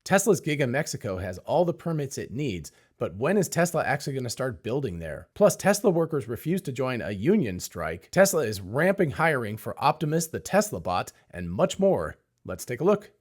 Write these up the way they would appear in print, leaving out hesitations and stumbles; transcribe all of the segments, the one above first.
Tesla's Giga Mexico has all the permits it needs, but when is Tesla actually going to start building there? Plus, Tesla workers refuse to join a union strike. Tesla is ramping hiring for Optimus the Teslabot, and much more. Let's take a look.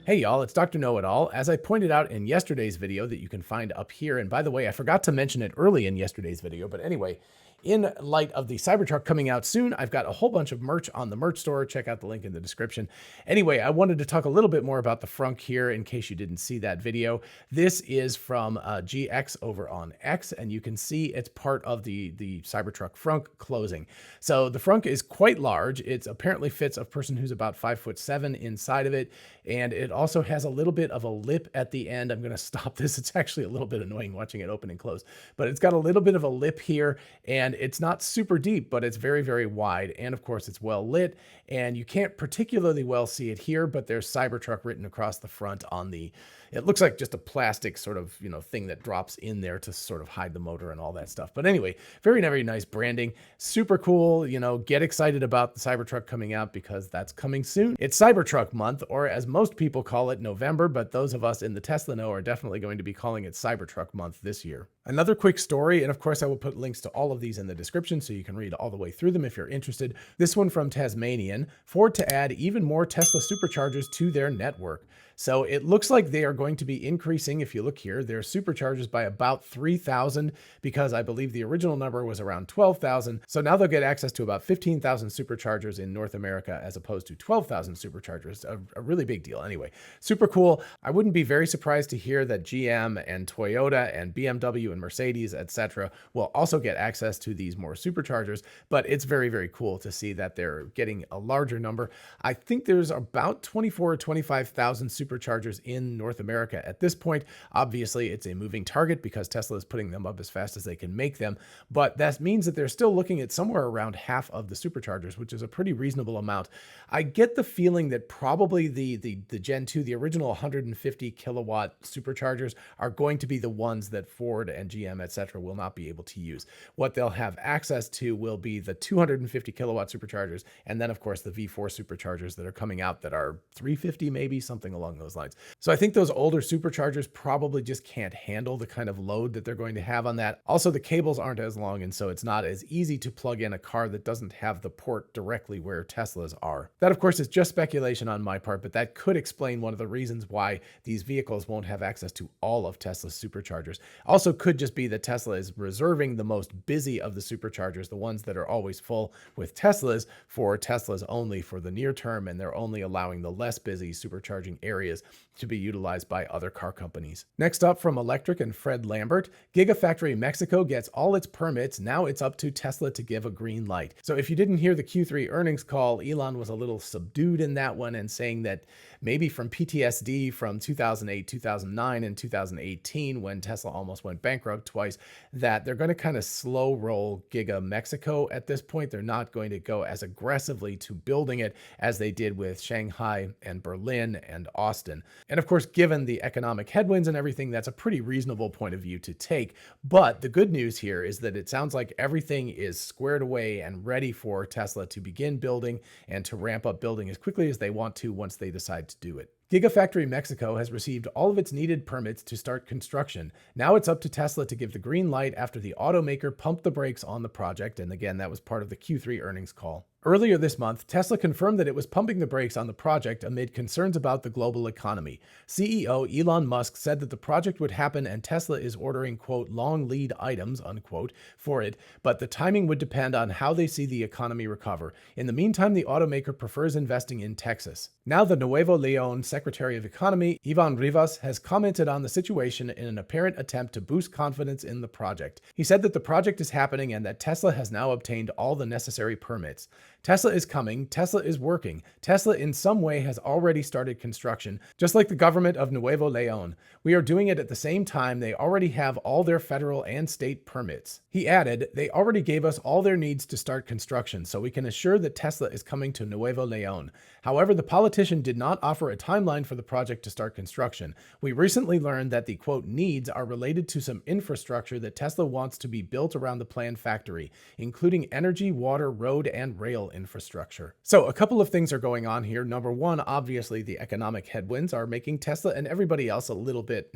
Hey y'all, it's Dr. Know-It-All. As I pointed out in yesterday's video that you can find up here, and by the way, I forgot to mention it early in yesterday's video, but anyway, in light of the Cybertruck coming out soon, I've got a whole bunch of merch on the merch store. Check out the link in the description. Anyway, I wanted to talk a little bit more about the frunk here in case you didn't see that video. This is from GX over on X, and you can see it's part of the Cybertruck frunk closing. So the frunk is quite large. It apparently fits a person who's about 5'7" inside of it, and it also has a little bit of a lip at the end. I'm going to stop this. It's actually a little bit annoying watching it open and close, but it's got a little bit of a lip here, and it's not super deep, but it's very, very wide. And of course it's well lit, and you can't particularly well see it here, but there's Cybertruck written across the front on the, it looks like just a plastic sort of, thing that drops in there to sort of hide the motor and all that stuff. But anyway, very, very nice branding. Super cool. Get excited about the Cybertruck coming out because that's coming soon. It's Cybertruck Month, or as most people call it, November, but those of us in the Tesla know are definitely going to be calling it Cybertruck Month this year. Another quick story, and of course I will put links to all of these in the description so you can read all the way through them if you're interested. This one from Tasmanian: Ford to add even more Tesla superchargers to their network. So it looks like they are going to be increasing, if you look here, their superchargers by about 3,000, because I believe the original number was around 12,000. So now they'll get access to about 15,000 superchargers in North America as opposed to 12,000 superchargers. A really big deal. Anyway, super cool. I wouldn't be very surprised to hear that GM and Toyota and BMW and Mercedes, etc., will also get access to these more superchargers, but it's very, very cool to see that they're getting a larger number. I think there's about 24 or 25,000 superchargers in North America at this point. Obviously, it's a moving target because Tesla is putting them up as fast as they can make them, but that means that they're still looking at somewhere around half of the superchargers, which is a pretty reasonable amount. I get the feeling that probably the Gen 2, the original 150 kilowatt superchargers, are going to be the ones that Ford and GM, etc., will not be able to use. What they'll have access to will be the 250 kilowatt superchargers, and then of course the V4 superchargers that are coming out that are 350, maybe something along those lines. So I think those older superchargers probably just can't handle the kind of load that they're going to have on that. Also, the cables aren't as long, and so it's not as easy to plug in a car that doesn't have the port directly where Teslas are. That of course is just speculation on my part, but that could explain one of the reasons why these vehicles won't have access to all of Tesla's superchargers. Also could just be that Tesla is reserving the most busy of the superchargers, the ones that are always full with Teslas, for Teslas only for the near term, and they're only allowing the less busy supercharging areas to be utilized by other car companies. Next up from Electric and Fred Lambert: Gigafactory Mexico gets all its permits. Now it's up to Tesla to give a green light. So if you didn't hear the Q3 earnings call, Elon was a little subdued in that one and saying that maybe from PTSD from 2008, 2009, and 2018, when Tesla almost went bankrupt twice, that they're going to kind of slow roll Giga Mexico at this point. They're not going to go as aggressively to building it as they did with Shanghai and Berlin and Austin. And of course, given the economic headwinds and everything, that's a pretty reasonable point of view to take. But the good news here is that it sounds like everything is squared away and ready for Tesla to begin building and to ramp up building as quickly as they want to once they decide to do it. Gigafactory Mexico has received all of its needed permits to start construction. Now it's up to Tesla to give the green light after the automaker pumped the brakes on the project. And again, that was part of the Q3 earnings call. Earlier this month, Tesla confirmed that it was pumping the brakes on the project amid concerns about the global economy. CEO Elon Musk said that the project would happen and Tesla is ordering, quote, long lead items, unquote, for it, but the timing would depend on how they see the economy recover. In the meantime, the automaker prefers investing in Texas. Now the Nuevo León Secretary of Economy, Iván Rivas, has commented on the situation in an apparent attempt to boost confidence in the project. He said that the project is happening and that Tesla has now obtained all the necessary permits. Tesla is coming, Tesla is working. Tesla in some way has already started construction, just like the government of Nuevo León. We are doing it at the same time. They already have all their federal and state permits. He added, they already gave us all their needs to start construction, so we can assure that Tesla is coming to Nuevo León. However, the politician did not offer a timeline for the project to start construction. We recently learned that the, quote, needs are related to some infrastructure that Tesla wants to be built around the planned factory, including energy, water, road, and rail rail infrastructure. So a couple of things are going on here. Number one, obviously the economic headwinds are making Tesla and everybody else a little bit,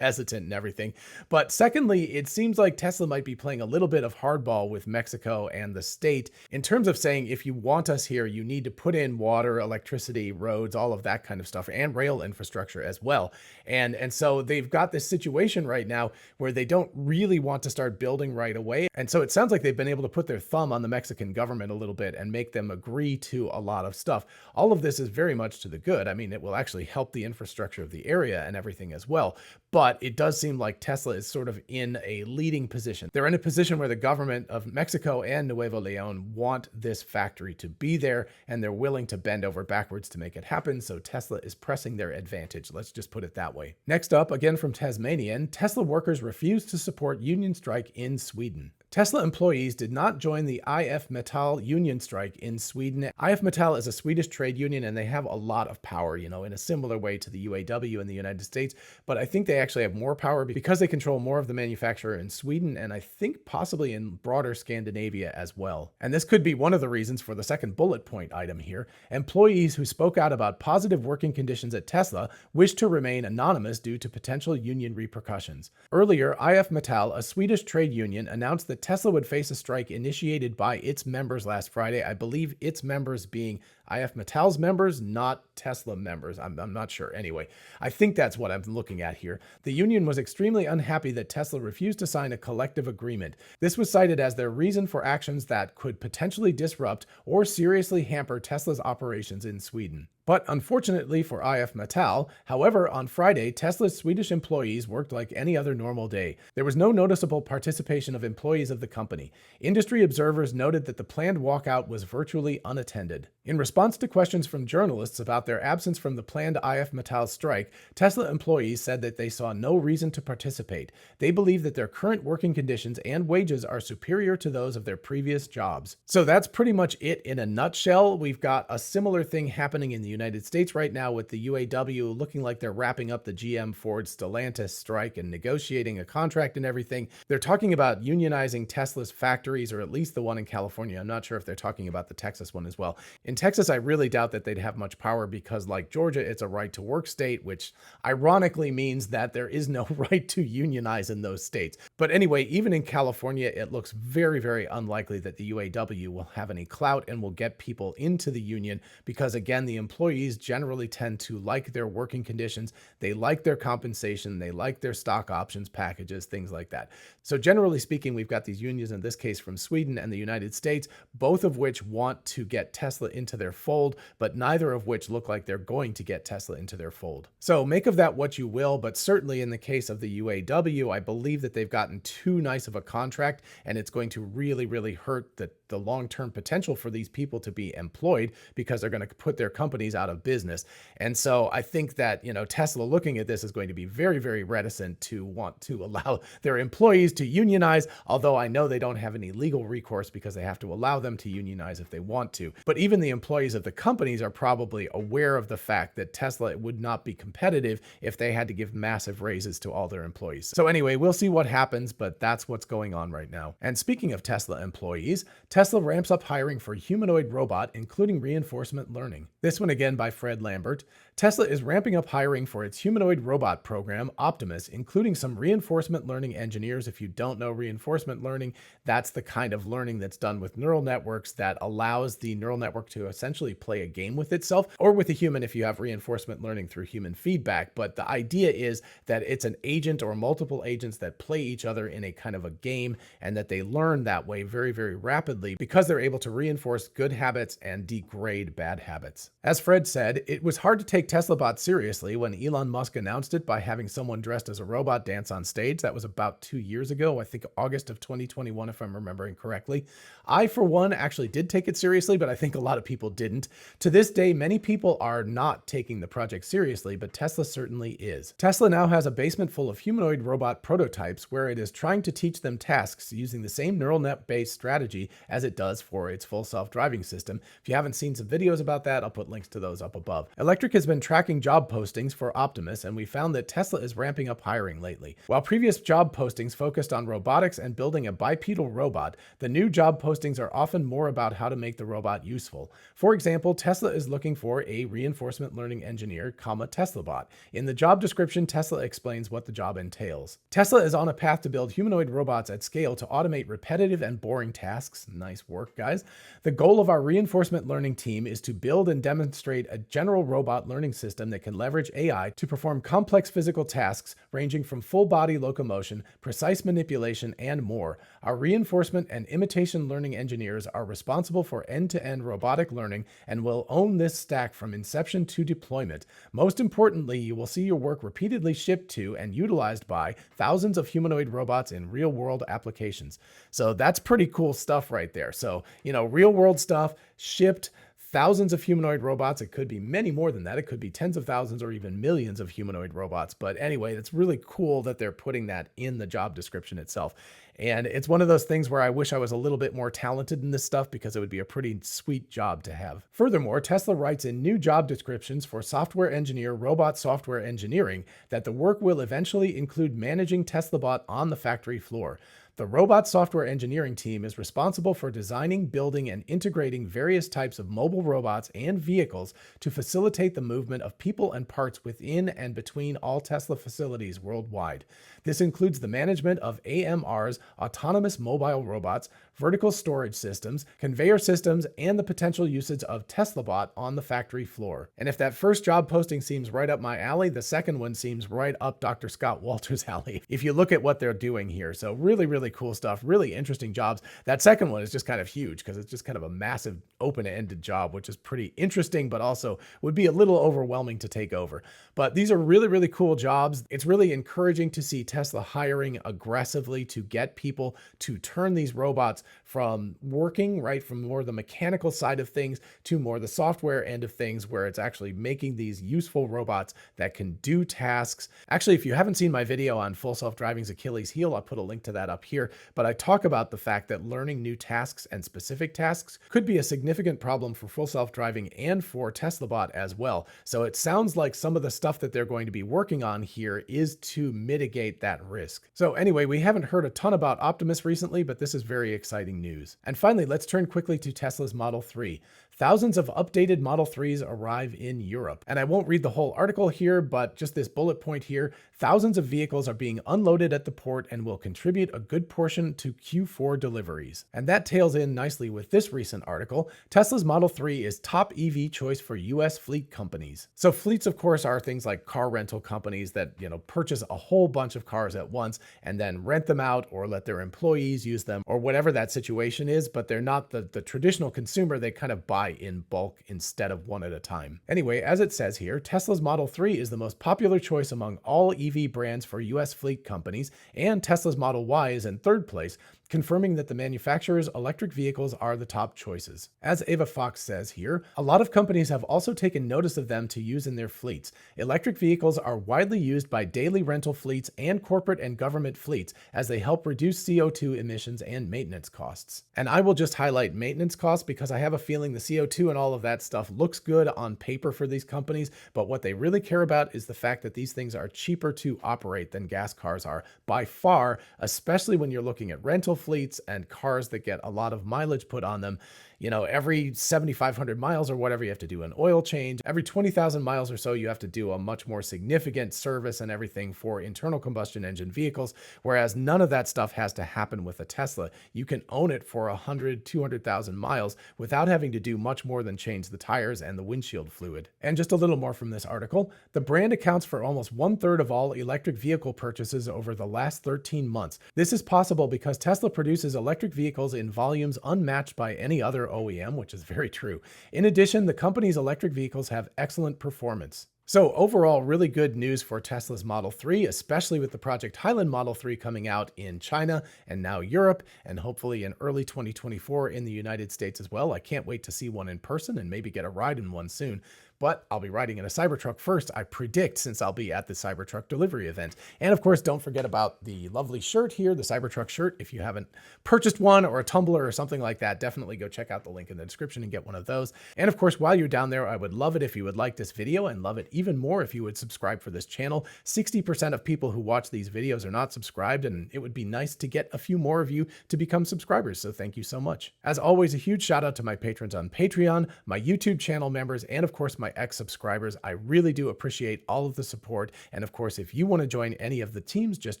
hesitant and everything. But secondly, it seems like Tesla might be playing a little bit of hardball with Mexico and the state in terms of saying, if you want us here, you need to put in water, electricity, roads, all of that kind of stuff, and rail infrastructure as well. And so they've got this situation right now where they don't really want to start building right away. And so it sounds like they've been able to put their thumb on the Mexican government a little bit and make them agree to a lot of stuff. All of this is very much to the good. I mean, it will actually help the infrastructure of the area and everything as well. But it does seem like Tesla is sort of in a leading position. They're in a position where the government of Mexico and Nuevo León want this factory to be there, and they're willing to bend over backwards to make it happen. So Tesla is pressing their advantage. Let's just put it that way. Next up, again from Tasmanian, Tesla workers refuse to support union strike in Sweden. Tesla employees did not join the IF Metall union strike in Sweden. IF Metall is a Swedish trade union, and they have a lot of power, in a similar way to the UAW in the United States. But I think they actually have more power because they control more of the manufacturer in Sweden, and I think possibly in broader Scandinavia as well. And this could be one of the reasons for the second bullet point item here. Employees who spoke out about positive working conditions at Tesla wish to remain anonymous due to potential union repercussions. Earlier, IF Metall, a Swedish trade union, announced that Tesla would face a strike initiated by its members last Friday. I believe its members being IF Metall's members, not Tesla members. I'm not sure. Anyway, I think that's what I'm looking at here. The union was extremely unhappy that Tesla refused to sign a collective agreement. This was cited as their reason for actions that could potentially disrupt or seriously hamper Tesla's operations in Sweden. But unfortunately for IF Metall, however, on Friday, Tesla's Swedish employees worked like any other normal day. There was no noticeable participation of employees of the company. Industry observers noted that the planned walkout was virtually unattended. In response to questions from journalists about their absence from the planned IF Metall strike, Tesla employees said that they saw no reason to participate. They believe that their current working conditions and wages are superior to those of their previous jobs. So that's pretty much it in a nutshell. We've got a similar thing happening in the United States right now with the UAW looking like they're wrapping up the GM Ford Stellantis strike and negotiating a contract and everything. They're talking about unionizing Tesla's factories, or at least the one in California. I'm not sure if they're talking about the Texas one as well. In Texas, I really doubt that they'd have much power because, like Georgia, it's a right to work state, which ironically means that there is no right to unionize in those states. But anyway, even in California, it looks very, very unlikely that the UAW will have any clout and will get people into the union because, again, the employees generally tend to like their working conditions. They like their compensation. They like their stock options packages, things like that. So generally speaking, we've got these unions, in this case from Sweden and the United States, both of which want to get Tesla into their fold, but neither of which look like they're going to get Tesla into their fold. So make of that what you will, but certainly in the case of the UAW, I believe that they've gotten too nice of a contract, and it's going to really, really hurt the long-term potential for these people to be employed because they're going to put their companies out of business. And so I think that, Tesla looking at this is going to be very, very reticent to want to allow their employees to unionize, although I know they don't have any legal recourse because they have to allow them to unionize if they want to. But even the employees of the companies are probably aware of the fact that Tesla would not be competitive if they had to give massive raises to all their employees. So anyway, we'll see what happens, but that's what's going on right now. And speaking of Tesla employees, Tesla ramps up hiring for humanoid robot, including reinforcement learning. This one again by Fred Lambert. Tesla is ramping up hiring for its humanoid robot program, Optimus, including some reinforcement learning engineers. If you don't know reinforcement learning, that's the kind of learning that's done with neural networks that allows the neural network to essentially play a game with itself, or with a human if you have reinforcement learning through human feedback. But the idea is that it's an agent or multiple agents that play each other in a kind of a game, and that they learn that way very, very rapidly because they're able to reinforce good habits and degrade bad habits. As Fred said, it was hard to take TeslaBot seriously when Elon Musk announced it by having someone dressed as a robot dance on stage. That was about 2 years ago, I think August of 2021, if I'm remembering correctly. I, for one, actually did take it seriously, but I think a lot of people didn't. To this day, many people are not taking the project seriously, but Tesla certainly is. Tesla now has a basement full of humanoid robot prototypes where it is trying to teach them tasks using the same neural net-based strategy as it does for its full self-driving system. If you haven't seen some videos about that, I'll put links to those up above. Electric has been tracking job postings for Optimus, and we found that Tesla is ramping up hiring lately. While previous job postings focused on robotics and building a bipedal robot, the new job postings are often more about how to make the robot useful. For example, Tesla is looking for a reinforcement learning engineer, Teslabot. In the job description, Tesla explains what the job entails. Tesla is on a path to build humanoid robots at scale to automate repetitive and boring tasks. Nice work, guys. The goal of our reinforcement learning team is to build and demonstrate a general robot learning system that can leverage AI to perform complex physical tasks ranging from full body locomotion, precise manipulation, and more. Our reinforcement and imitation learning engineers are responsible for end-to-end robotic learning and will own this stack from inception to deployment. Most importantly, you will see your work repeatedly shipped to and utilized by thousands of humanoid robots in real-world applications. So that's pretty cool stuff right there. So, real-world stuff shipped. Thousands of humanoid robots. It could be many more than that. It could be tens of thousands or even millions of humanoid robots. But anyway, it's really cool that they're putting that in the job description itself. And it's one of those things where I wish I was a little bit more talented in this stuff because it would be a pretty sweet job to have. Furthermore, Tesla writes in new job descriptions for software engineer, robot software engineering, that the work will eventually include managing Teslabot on the factory floor. The robot software engineering team is responsible for designing, building, and integrating various types of mobile robots and vehicles to facilitate the movement of people and parts within and between all Tesla facilities worldwide. This includes the management of AMRs, autonomous mobile robots, vertical storage systems, conveyor systems, and the potential usage of Teslabot on the factory floor. And if that first job posting seems right up my alley, the second one seems right up Dr. Scott Walter's alley, if you look at what they're doing here. So really cool stuff, really interesting jobs. That second one is just kind of huge because it's just kind of a massive open-ended job, which is pretty interesting, but also would be a little overwhelming to take over. But these are really cool jobs. It's really encouraging to see Tesla hiring aggressively to get people to turn these robots from working, right, from more the mechanical side of things to more the software end of things, where it's actually making these useful robots that can do tasks. Actually, if you haven't seen my video on full self-driving's Achilles heel, I'll put a link to that up here, but I talk about the fact that learning new tasks and specific tasks could be a significant problem for full self-driving and for Teslabot as well. So it sounds like some of the stuff that they're going to be working on here is to mitigate that risk. So anyway, we haven't heard a ton about Optimus recently, but this is very exciting news. And finally, let's turn quickly to Tesla's Model 3. Thousands of updated Model 3s arrive in Europe. And I won't read the whole article here, but just this bullet point here, thousands of vehicles are being unloaded at the port and will contribute a good portion to Q4 deliveries. And that tails in nicely with this recent article. Tesla's Model 3 is top EV choice for US fleet companies. So fleets, of course, are things like car rental companies that, purchase a whole bunch of cars at once and then rent them out or let their employees use them or whatever that situation is, but they're not the traditional consumer. They kind of buy in bulk instead of one at a time. Anyway, as it says here, Tesla's Model 3 is the most popular choice among all EV brands for US fleet companies, and Tesla's Model Y is in third place, confirming that the manufacturer's electric vehicles are the top choices. As Ava Fox says here, a lot of companies have also taken notice of them to use in their fleets. Electric vehicles are widely used by daily rental fleets and corporate and government fleets as they help reduce CO2 emissions and maintenance costs. And I will just highlight maintenance costs because I have a feeling the CO2 and all of that stuff looks good on paper for these companies, but what they really care about is the fact that these things are cheaper to operate than gas cars are by far, especially when you're looking at rental fleets and cars that get a lot of mileage put on them. Every 7,500 miles or whatever, you have to do an oil change. Every 20,000 miles or so, you have to do a much more significant service and everything for internal combustion engine vehicles, whereas none of that stuff has to happen with a Tesla. You can own it for 100, 200,000 miles without having to do much more than change the tires and the windshield fluid. And just a little more from this article, the brand accounts for almost 1/3 of all electric vehicle purchases over the last 13 months. This is possible because Tesla produces electric vehicles in volumes unmatched by any other OEM, which is very true. In addition, the company's electric vehicles have excellent performance. So overall, really good news for Tesla's Model 3, especially with the Project Highland Model 3 coming out in China and now Europe, and hopefully in early 2024 in the United States as well. I can't wait to see one in person and maybe get a ride in one soon. But I'll be riding in a Cybertruck first, I predict, since I'll be at the Cybertruck delivery event. And of course, don't forget about the lovely shirt here, the Cybertruck shirt. If you haven't purchased one or a tumbler or something like that, definitely go check out the link in the description and get one of those. And of course, while you're down there, I would love it if you would like this video, and love it even more if you would subscribe for this channel. 60% of people who watch these videos are not subscribed, and it would be nice to get a few more of you to become subscribers, so thank you so much. As always, a huge shout out to my patrons on Patreon, my YouTube channel members, and of course my ex-subscribers. I really do appreciate all of the support, and of course if you want to join any of the teams, just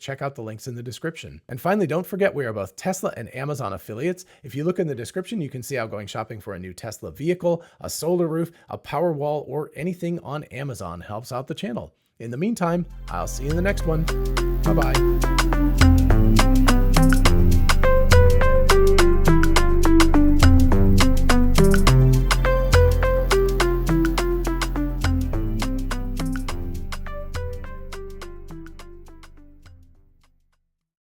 check out the links in the description. And finally, don't forget we are both Tesla and Amazon affiliates. If you look in the description, you can see how going shopping for a new Tesla vehicle, a solar roof, a power wall, or anything on Amazon helps out the channel. In the meantime, I'll see you in the next one. Bye-bye.